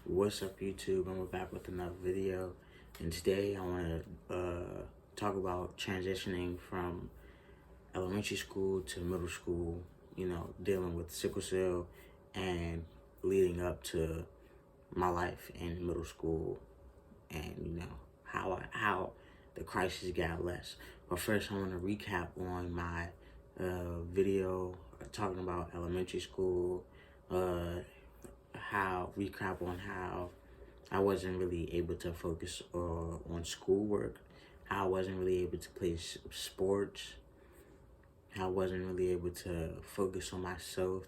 What's up, YouTube? I'm back with another video, and today I want to talk about transitioning from elementary school to middle school, dealing with sickle cell and leading up to my life in middle school, and how the crisis got less. But first I want to recap on my video talking about elementary school, recap on how I wasn't really able to focus on schoolwork, how I wasn't really able to play sports, how I wasn't really able to focus on myself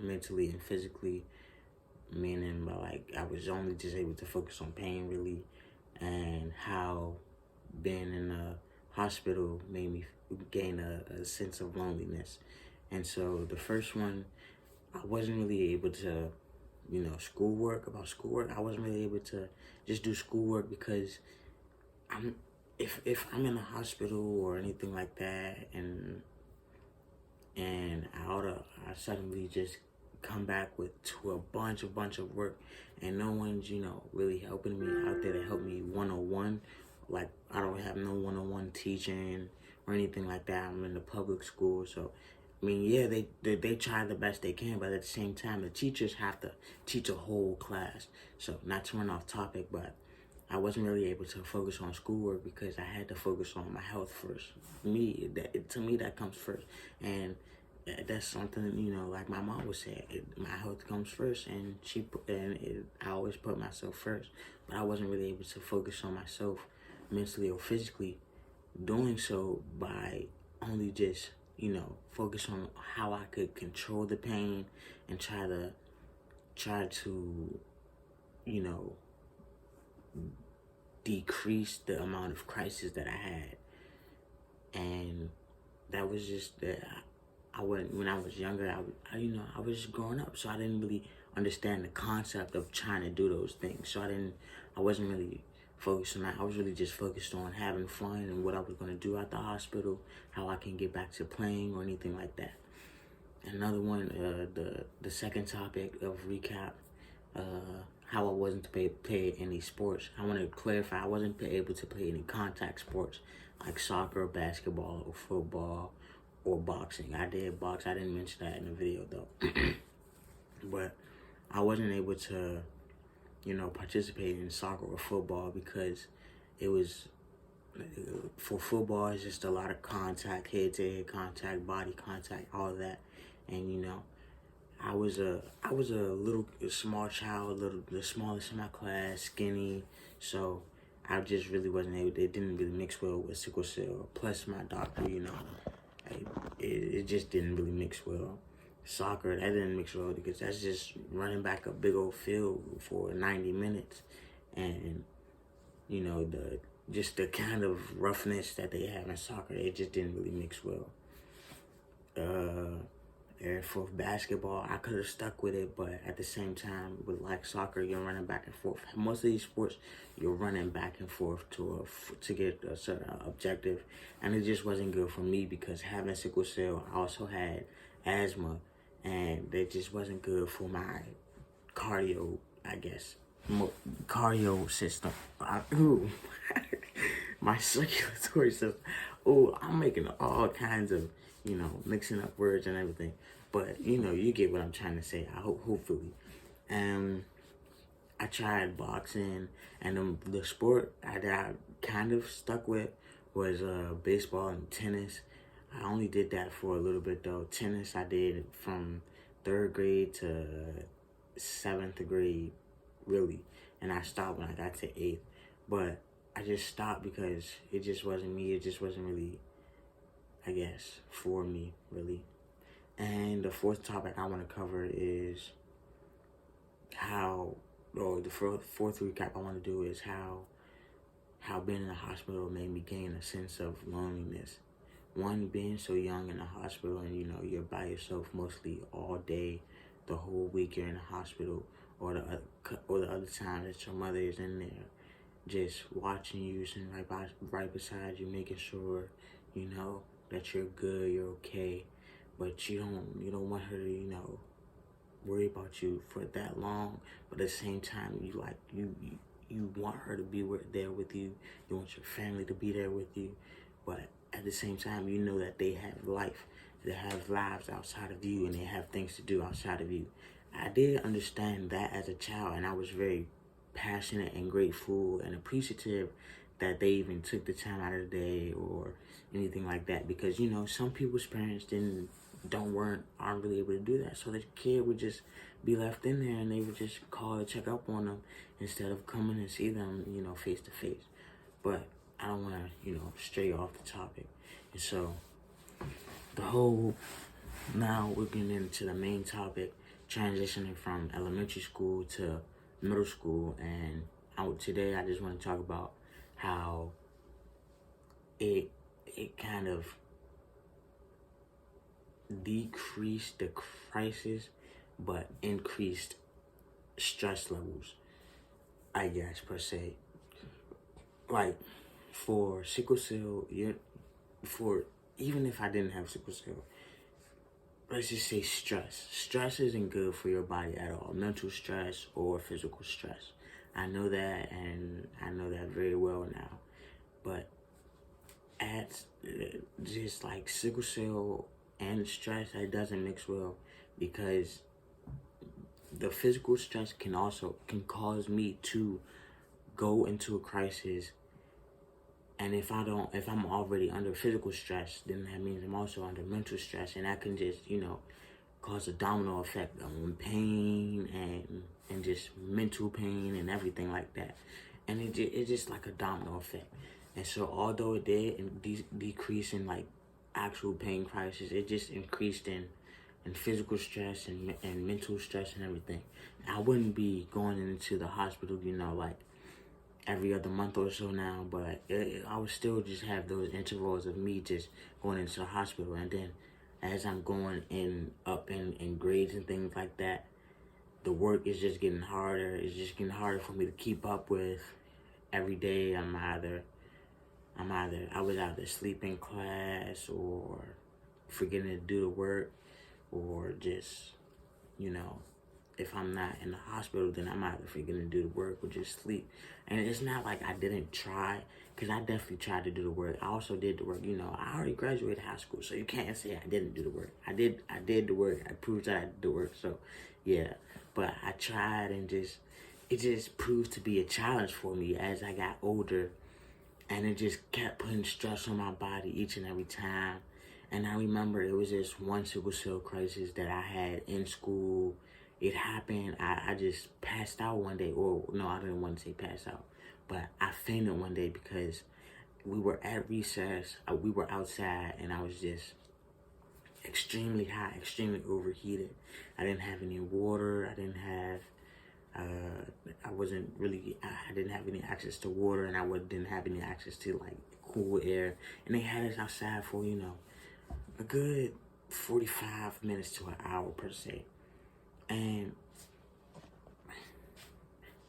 mentally and physically, meaning I was only just able to focus on pain really, and how being in a hospital made me gain a sense of loneliness. And so the first one, I wasn't really able to, schoolwork, I wasn't really able to just do schoolwork because if I'm in a hospital or anything like that, and I suddenly just come back to a bunch of work, and no one's really helping me out there to help me one-on-one. Like, I don't have no one-on-one teaching or anything like that. I'm in the public school, so I mean, yeah, they try the best they can, but at the same time, the teachers have to teach a whole class. So, not to run off topic, but I wasn't really able to focus on schoolwork because I had to focus on my health first. To me, that comes first. And that's something, like my mom would say, my health comes first, and I always put myself first. But I wasn't really able to focus on myself mentally or physically, doing so by only just focus on how I could control the pain and try to decrease the amount of crisis that I had. And that was just that when I was younger, I was just growing up, so I didn't really understand the concept of trying to do those things. So I wasn't really focused on that. I was really just focused on having fun and what I was going to do at the hospital, how I can get back to playing or anything like that. Another one, the second topic of recap, how I wasn't to play any sports. I want to clarify, I wasn't able to play any contact sports like soccer, basketball, or football, or boxing. I did box. I didn't mention that in the video though. But I wasn't able to participate in soccer or football because it was, for football, it's just a lot of contact, head-to-head contact, body contact, all of that. And I was a small child, the smallest in my class, skinny, so I just really wasn't able. It didn't really mix well with sickle cell. Plus, my doctor, it just didn't really mix well. Soccer, that didn't mix well because that's just running back a big old field for 90 minutes, and the kind of roughness that they have in soccer, it just didn't really mix well. And for basketball, I could have stuck with it, but at the same time, with like soccer, you're running back and forth. Most of these sports, you're running back and forth to get a certain objective, and it just wasn't good for me because having sickle cell, I also had asthma, and it just wasn't good for my cardio, I guess, cardio system. My circulatory system. Oh, I'm making all kinds of, mixing up words and everything. But, you get what I'm trying to say, hopefully. I tried boxing, and the sport that I kind of stuck with was baseball and tennis. I only did that for a little bit, though. Tennis, I did from 3rd grade to 7th grade, really. And I stopped when I got to 8th. But I just stopped because it just wasn't me. It just wasn't really, I guess, for me, really. And the fourth topic I want to cover is the fourth recap I want to do is how being in the hospital made me gain a sense of loneliness. One, being so young in the hospital, and you're by yourself mostly all day, the whole week you're in the hospital, or the other time that your mother is in there, just watching you, sitting right beside you, making sure that you're good, you're okay, but you don't want her to worry about you for that long, but at the same time, you want her to be there with you. You want your family to be there with you, but at the same time, you know that they have life. They have lives outside of you, and they have things to do outside of you. I did understand that as a child, and I was very passionate and grateful and appreciative that they even took the time out of the day or anything like that, because some people's parents aren't really able to do that, so the kid would just be left in there and they would just call to check up on them instead of coming and see them face to face. But I don't want to stray off the topic. And so now we're getting into the main topic, transitioning from elementary school to middle school. And today I just want to talk about how it kind of decreased the crisis but increased stress levels, I guess, per se. Like, for sickle cell, even if I didn't have sickle cell, let's just say stress. Stress isn't good for your body at all. Mental stress or physical stress. I know that, and I know that very well now. But just like sickle cell and stress, it doesn't mix well, because the physical stress can cause me to go into a crisis. And if I'm already under physical stress, then that means I'm also under mental stress, and that can just, cause a domino effect on pain and just mental pain and everything like that. And it's just like a domino effect. And so although it did decrease in like actual pain crisis, it just increased in physical stress and mental stress and everything. I wouldn't be going into the hospital, like every other month or so now, but I would still just have those intervals of me just going into the hospital. And then as I'm going up in grades and things like that, the work is just getting harder. It's just getting harder for me to keep up with. Every day I would either sleep in class or forgetting to do the work, or just, if I'm not in the hospital, then I'm either forgetting to do the work or just sleep. And it's not like I didn't try, because I definitely tried to do the work. I also did the work. I already graduated high school, so you can't say I didn't do the work. I did the work. I proved that I did the work. So, yeah. But I tried, and it just proved to be a challenge for me as I got older. And it just kept putting stress on my body each and every time. And I remember it was this one sickle cell crisis that I had in school. It happened. I just passed out one day. Or, no, I didn't want to say pass out. But I fainted one day because we were at recess. We were outside, and I was just extremely hot, extremely overheated. I didn't have any water. I didn't have any access to water, and I didn't have any access to like cool air. And they had us outside for, a good 45 minutes to an hour per se. And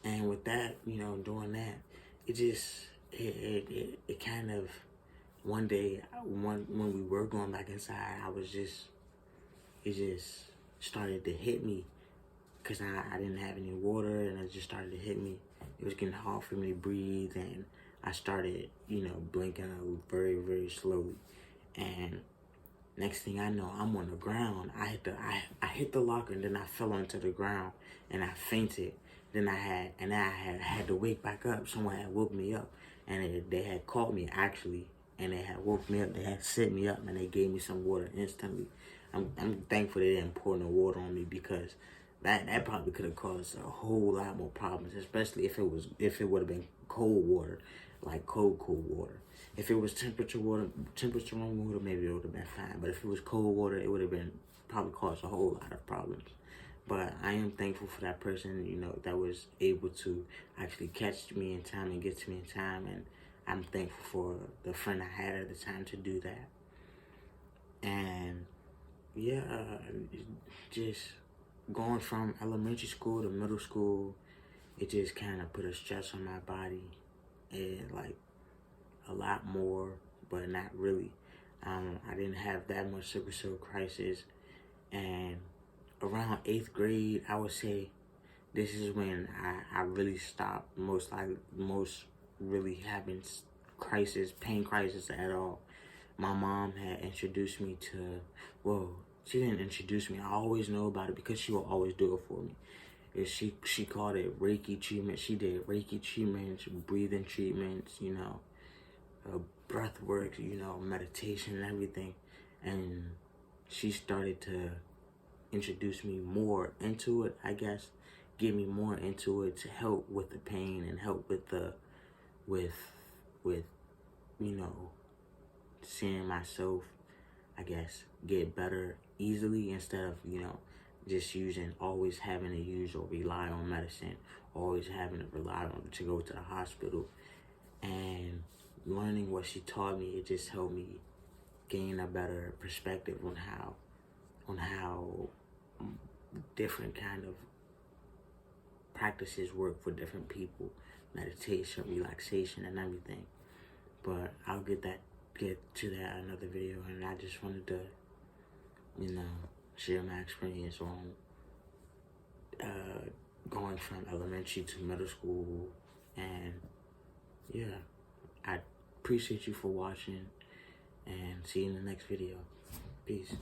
with that, doing that, it kind of, one day, when we were going back inside, it just started to hit me, because I didn't have any water, and it just started to hit me. It was getting hard for me to breathe, and I started, blinking out very, very slowly. And next thing I know, I'm on the ground. I hit the locker, and then I fell onto the ground, and I fainted. Then I had to wake back up. Someone had woke me up, and they had called me, actually, and they had woke me up. They had set me up, and they gave me some water instantly. I'm thankful they didn't pour no water on me, because that probably could have caused a whole lot more problems, especially if it would have been cold water, like cold water. If it was temperature room water, maybe it would have been fine. But if it was cold water, it would have been probably caused a whole lot of problems. But I am thankful for that person, that was able to actually catch me in time and get to me in time. And I'm thankful for the friend I had at the time to do that. And yeah, just going from elementary school to middle school, it just kind of put a stress on my body, and like a lot more, but not really. I didn't have that much sickle cell crisis, and around 8th grade, I would say this is when I really stopped most really having pain crisis at all. My mom had introduced me to, well, she didn't introduce me. I always know about it because she will always do it for me. She called it Reiki treatment. She did Reiki treatments, breathing treatments, breath work, meditation and everything. And she started to introduce me more into it, I guess, get me more into it to help with the pain and help with seeing myself, I guess, get better easily instead of, just always having to use or rely on medicine, always having to rely on to go to the hospital. And learning what she taught me, it just helped me gain a better perspective on how different kind of practices work for different people, meditation, relaxation, and everything. But I'll get to that in another video, and I just wanted to, share my experience on going from elementary to middle school. And yeah, I appreciate you for watching, and see you in the next video. Peace.